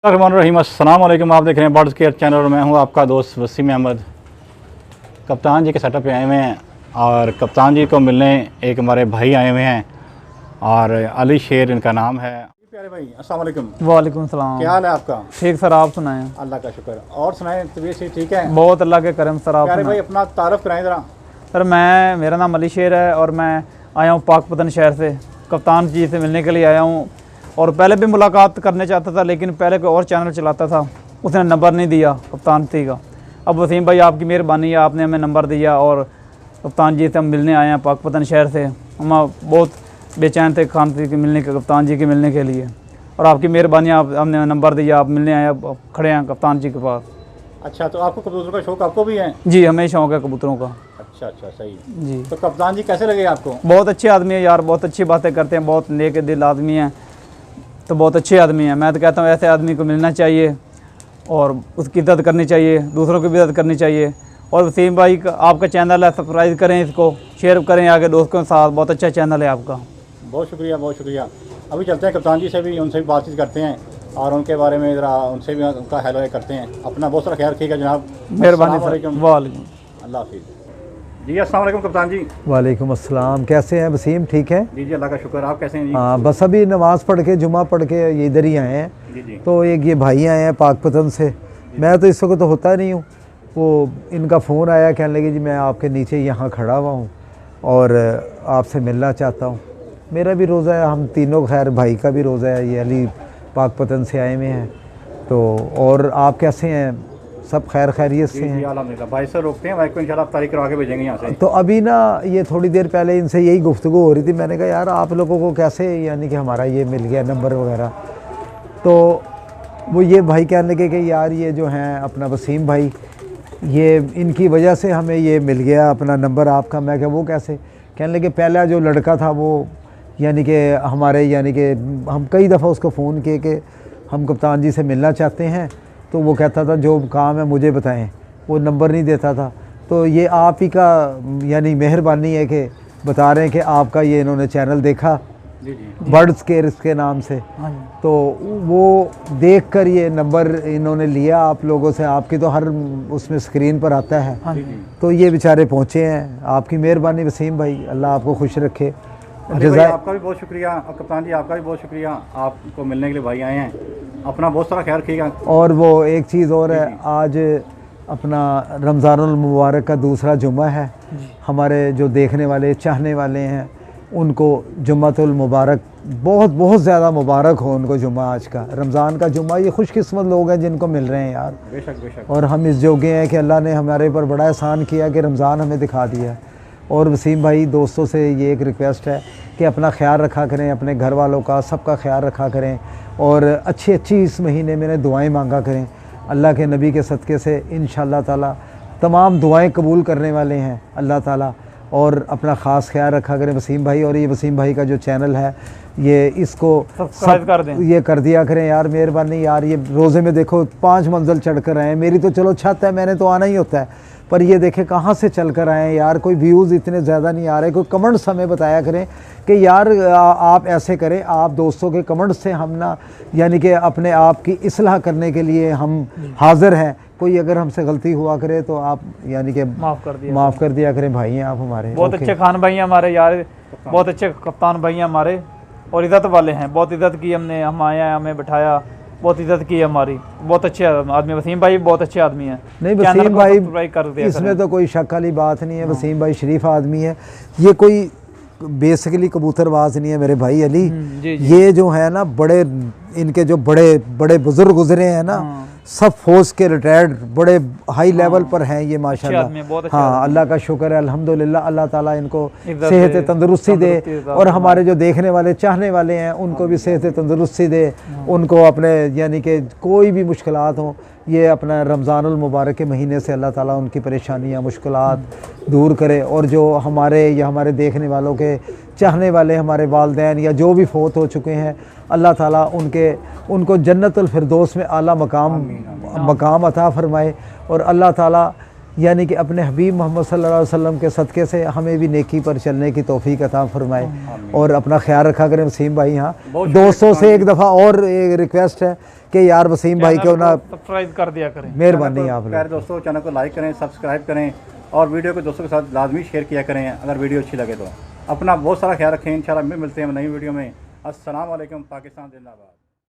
रहीम अस्सलाम वालेकुम। आप देख रहे हैं बर्ड्स केयर चैनल और मैं हूं आपका दोस्त वसीम अहमद। कप्तान जी के सेटअप पे आए हुए हैं और कप्तान जी को मिलने एक हमारे भाई आए हुए हैं और अली शेर इनका नाम है। प्यारे भाई अस्सलाम वालेकुम। वालेकुम सलाम। क्या हाल है आपका? ठीक सर, आप सुनाएं। अल्लाह का शुक्र। और सुनाएं, तबीयत से ठीक है? बहुत अल्लाह के करम सर। आप प्यारे भाई अपना तारुफ कराएं ज़रा। सर मेरा नाम अली शेर है और मैं आया हूँ पाकपतन शहर से। कप्तान जी से मिलने के लिए आया हूँ और पहले भी मुलाकात करने चाहता था, लेकिन पहले कोई और चैनल चलाता था, उसने नंबर नहीं दिया कप्तान जी का। अब वसीम भाई आपकी मेहरबानी है, आपने हमें नंबर दिया और कप्तान जी से हम मिलने आए हैं पाकपतन शहर से। हम बहुत बेचैन थे खान के मिलने के, कप्तान जी के मिलने के लिए, और आपकी मेहरबानी आपने नंबर दिया, आप मिलने आए, अब खड़े हैं कप्तान जी के पास। अच्छा, तो आपको कबूतरों का शौक आपको भी है? जी, हमें शौक़ है कबूतरों का। अच्छा, सही जी। तो कप्तान जी कैसे लगे आपको? बहुत अच्छे आदमी है यार, बहुत अच्छी बातें करते हैं, बहुत नेक दिल आदमी हैं, तो बहुत अच्छे आदमी हैं। मैं तो कहता हूँ ऐसे आदमी को मिलना चाहिए और उसकी इज़्ज़त करनी चाहिए, दूसरों की भी इज़्ज़त करनी चाहिए। और वसीम भाई का आपका चैनल है, सब्सक्राइब करें, इसको शेयर करें आगे दोस्तों के साथ। बहुत अच्छा चैनल है आपका। बहुत शुक्रिया, बहुत शुक्रिया। अभी चलते हैं कप्तान जी से भी, उनसे भी बातचीत करते हैं और उनके बारे में ज़रा उनसे भी उनका हेलो करते हैं। अपना बहुत सारा ख्याल रखिएगा जनाब। मेहरबानी सर। वालेकुम। अल्लाह हाफिज़ जी। अस्सलाम वालेकुम कप्तान जी। वालेकुम अस्सलाम। कैसे हैं वसीम? ठीक है जी अल्लाह का शुक्र। आप कैसे हैं जी? हाँ, बस अभी नमाज़ पढ़ के जुमा पढ़ के ये इधर ही आए हैं। जी। तो एक ये भाई आए हैं पाकपतन से। मैं तो इस वक्त तो होता नहीं हूँ, वो इनका फ़ोन आया, कहने लगे जी मैं आपके नीचे यहाँ खड़ा हुआ हूँ और आपसे मिलना चाहता हूँ। मेरा भी रोज़ा है, हम तीनों, खैर भाई का भी रोज़ा है। ये अली पाकपतन से आए हुए हैं। तो और आप कैसे हैं? सब खैर खैरियत से हैं? अल्हम्दुलिल्लाह। भाई से रोकते हैं, भाई को इंशाल्लाह तारीख करवा के भेजेंगे यहाँ से। तो अभी ना ये थोड़ी देर पहले इनसे यही गुफ्तगू हो रही थी। मैंने कहा यार आप लोगों को कैसे, यानी कि हमारा ये मिल गया नंबर वगैरह। तो वो ये भाई कहने लगे कि यार ये जो हैं अपना वसीम भाई, ये इनकी वजह से हमें ये मिल गया अपना नंबर आपका। मैं क्या वो कैसे? कहने लगे पहला जो लड़का था वो यानी कि हमारे, यानी कि हम कई दफ़ा उसको फ़ोन किए कि हम कप्तान जी से मिलना चाहते हैं, तो वो कहता था जो काम है मुझे बताएं, वो नंबर नहीं देता था। तो ये आप ही का यानी मेहरबानी है कि बता रहे हैं कि आपका ये इन्होंने चैनल देखा बर्ड्स केयर इसके नाम से। तो वो देखकर ये नंबर इन्होंने लिया आप लोगों से। आपकी तो हर उसमें स्क्रीन पर आता है। तो ये बेचारे पहुँचे हैं। आपकी मेहरबानी वसीम भाई, अल्लाह आपको खुश रखे। आपका भी बहुत शुक्रिया और कप्तान जी आपका भी बहुत शुक्रिया, आपको मिलने के लिए भाई आए हैं। अपना बहुत सारा ख्याल रखिएगा। और वो एक चीज़ और है, आज अपना रमज़ानुल मुबारक का दूसरा जुम्मा है। हमारे जो देखने वाले चाहने वाले हैं उनको जुम्मतुल मुबारक, बहुत बहुत ज़्यादा मुबारक हो उनको जुम्मा आज का, रमज़ान का जुम्मा। ये खुशकिस्मत लोग हैं जिनको मिल रहे हैं यार। बेशक। और हम इस जोगे हैं कि अल्लाह ने हमारे पर बड़ा एहसान किया कि रमज़ान हमें दिखा दिया है। और वसीम भाई दोस्तों से ये एक रिक्वेस्ट है कि अपना ख्याल रखा करें, अपने घर वालों का, सबका ख्याल रखा करें और अच्छी इस महीने में दुआएं मांगा करें। अल्लाह के नबी के सदक़े से इंशाअल्लाह ताला तमाम दुआएं कबूल करने वाले हैं अल्लाह ताला। और अपना ख़ास ख्याल रखा करें वसीम भाई। और ये वसीम भाई का जो चैनल है ये इसको सब्सक्राइब कर दें, ये कर दिया करें यार, मेहरबानी यार। ये रोज़े में देखो 5 मंजिल चढ़ कर आए। मेरी तो चलो छत है, मैंने तो आना ही होता है, पर ये देखें कहाँ से चल कर आए यार। कोई व्यूज़ इतने ज़्यादा नहीं आ रहे। कोई कमेंट्स हमें बताया करें कि यार आप ऐसे करें। आप दोस्तों के कमेंट्स से हम ना यानी कि अपने आप की इस्लाह करने के लिए हम हाज़िर हैं। कोई अगर हमसे गलती हुआ करे तो आप यानी कि माफ़ कर दिया करें। भाई हैं आप हमारे, बहुत अच्छे खान भाई हैं हमारे यार, बहुत अच्छे कप्तान भाई हैं हमारे और इज़्ज़त वाले हैं। बहुत इज़्ज़त की हमने, हम आया, हमें बिठाया, बहुत इज़्ज़त की हमारी। बहुत अच्छे आदमी वसीम भाई, बहुत अच्छे आदमी हैं। नहीं वसीम भाई इसमें तो कोई शक वाली बात नहीं है। वसीम भाई शरीफ आदमी है। ये कोई बेसिकली कबूतरबाज नहीं है मेरे भाई अली। जी। ये जो है ना बड़े, इनके जो बड़े बड़े बुजुर्ग गुजरे हैं ना, सब फौज के रिटायर्ड बड़े हाई लेवल पर हैं ये माशाल्लाह। हाँ, अल्लाह का शुक्र है, अल्हम्दुलिल्लाह। अल्लाह ताला इनको सेहत तंदुरुस्ती दे और हमारे जो देखने वाले चाहने वाले हैं उनको भी सेहत तंदुरुस्ती दे। उनको अपने यानी कि कोई भी मुश्किलात हों, ये अपना रमज़ानुल मुबारक के महीने से अल्लाह ताला उनकी परेशानियाँ मुश्किलात दूर करे। और जो हमारे या हमारे देखने वालों के चाहने वाले हमारे वालिदैन या जो भी फ़ौत हो चुके हैं, अल्लाह ताला उनको जन्नतुल फिरदौस में आला मकाम अता फ़रमाए। और अल्लाह ताला यानी कि अपने हबीब मोहम्मद सल्लल्लाहु अलैहि वसल्लम के सदक़े से हमें भी नेकी पर चलने की तौफ़ीक अता फ़रमाए। और अपना ख्याल रखा करें वसीम भाई। हाँ, दोस्तों से एक दफ़ा और एक रिक्वेस्ट है कि यार वसीम भाई को ना सब्सक्राइब कर दिया करें। मेहरबानी आप लोग। प्यारे दोस्तों, चैनल को लाइक करें, सब्सक्राइब करें और वीडियो को दोस्तों के साथ लाजमी शेयर किया करें अगर वीडियो अच्छी लगे तो। अपना बहुत सारा ख्याल रखें। इंशाल्लाह मिलते हैं नई वीडियो में। अस्सलाम वालेकुम। पाकिस्तान जिंदाबाद।